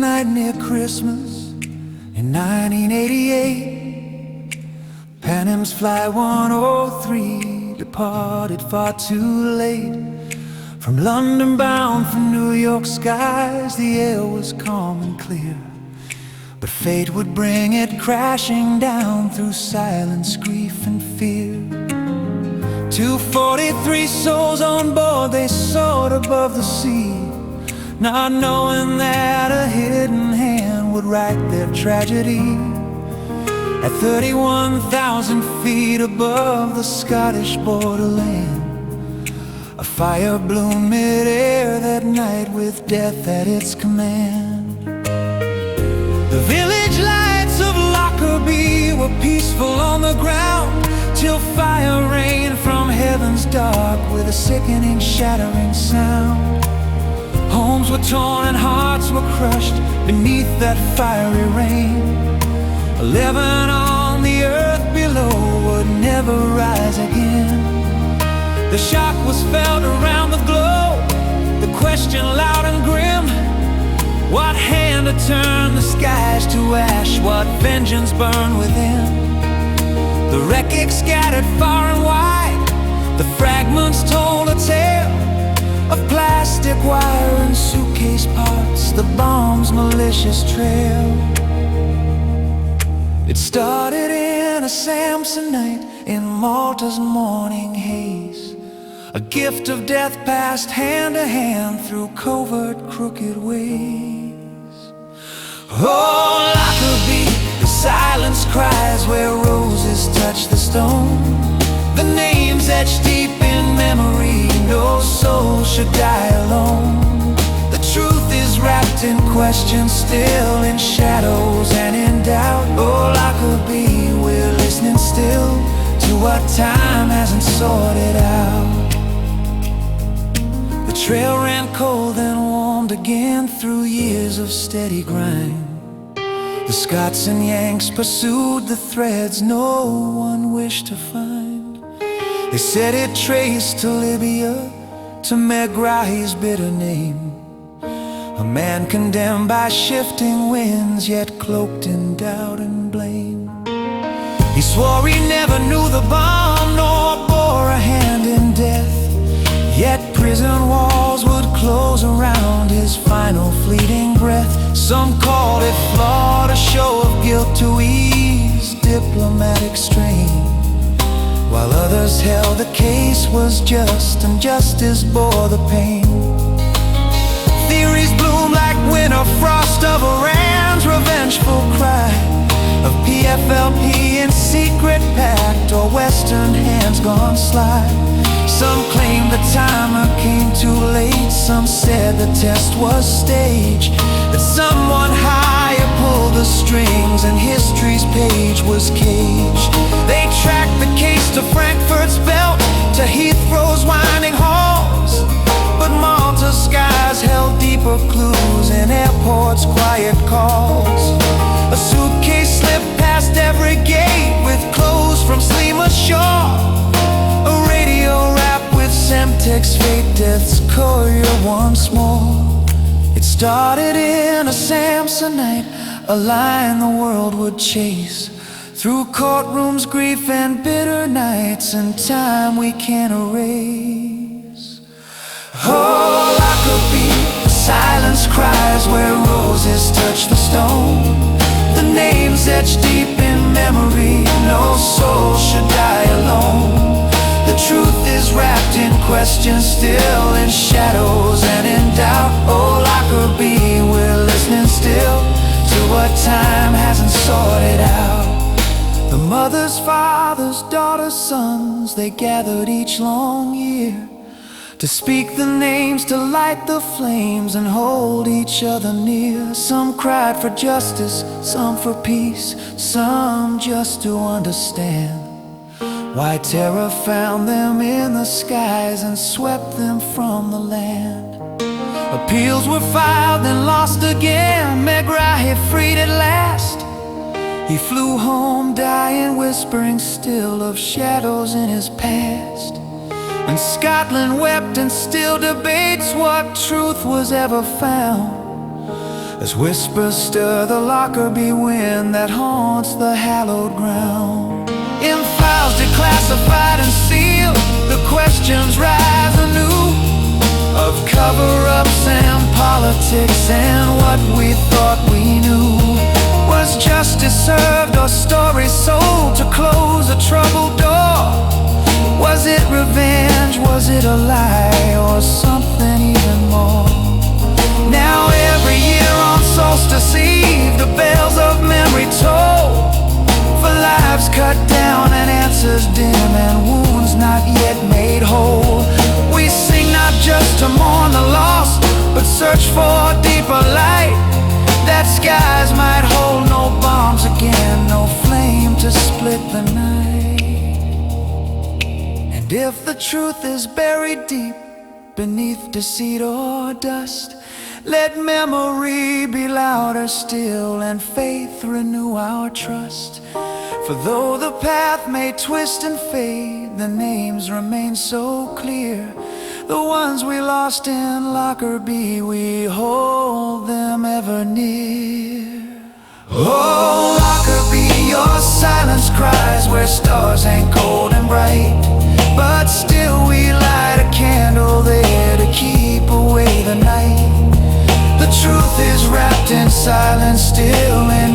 night near Christmas in 1988. Panem's Flight 103 departed far too late. From London bound for New York skies, the air was calm and clear, but fate would bring it crashing down through silence, grief and fear. 243 souls on board, they soared above the sea, not knowing that a hidden hand would write their tragedy. At 31,000 feet above the Scottish borderland, a fire bloomed mid-air that night with death at its command. The village lights of Lockerbie were peaceful on the ground, till fire rained from heaven's dark with a sickening, shattering sound. Homes were torn and hearts were crushed beneath that fiery rain. 11 on the earth below would never rise again. The shock was felt around the globe, the question loud and grim: what hand had turned the skies to ash? What vengeance burned within? The wreckage scattered far and wide, the fragments told a tale of plastic wire and suitcase parts, the bomb's malicious trail. It started in a Samsonite in Malta's morning haze, a gift of death passed hand to hand through covert, crooked ways. Oh, Lockerbie, the silence cries where roses touch the stone. The names etched deep in memory, no soul should die alone. The truth is wrapped in questions, still in shadows and in doubt. Oh, Lockerbie, we're listening still to what time hasn't sorted out. The trail ran cold and warmed again through years of steady grind. The Scots and Yanks pursued the threads no one wished to find. They said it traced to Libya, to Megrahi's bitter name, a man condemned by shifting winds, yet cloaked in doubt and blame. He swore he never knew the bomb, nor bore a hand in death, yet prison walls would close around his final fleeting breath. Some called it flawed, a show of guilt to ease diplomatic strain, while others held the case was just and justice bore the pain. Theories bloom like winter frost of Iran's revengeful cry, of PFLP in secret pact, or Western hands gone sly. Some claimed the timer came too late, some said the test was staged, that someone higher pulled the strings and history's page was caged. They tracked the case to Frankfurt's belt, to Heathrow's winding halls, but Malta's skies held deeper clues in airports' quiet calls. A suitcase slipped past every gate with clothes from Slima's shore, a radio wrapped with Semtex fate death's courier once more. It started in a Samsonite, a line the world would chase, through courtrooms, grief and bitter nights, and time we can't erase. Oh, Lockerbie, the silence cries where roses touch the stone. The names etched deep in memory, no soul should die alone. The truth is wrapped in questions, still in shadows and in doubt. Oh, Lockerbie, we're listening still to what time hasn't sorted out. The mothers, fathers, daughters, sons, they gathered each long year to speak the names, to light the flames and hold each other near. Some cried for justice, some for peace, some just to understand why terror found them in the skies and swept them from the land. Appeals were filed and lost again, Megrahi freed at last. He flew home dying, whispering still of shadows in his past. And Scotland wept and still debates what truth was ever found. as whispers stir the Lockerbie wind that haunts the hallowed ground. In files declassified and sealed, the questions rise anew, of cover-ups and politics and what we thought we knew. Was justice served or stories sold to close a troubled door? Was it revenge, was it a lie, or something even more? Now every year on Solstice Eve, the bells of memory toll, for lives cut down and answers dim and wounds not yet made whole. We sing not just to mourn the lost, but search for deeper light, that skies might hold no bombs again, no flame to split the night. And if the truth is buried deep beneath deceit or dust, let memory be louder still and faith renew our trust. For though the path may twist and fade, the names remain so clear. The ones we lost in Lockerbie, we hold them ever near. Oh, Lockerbie, your silence cries where stars hang cold and bright, but still we light a candle there to keep away the night. The truth is wrapped in silence still, and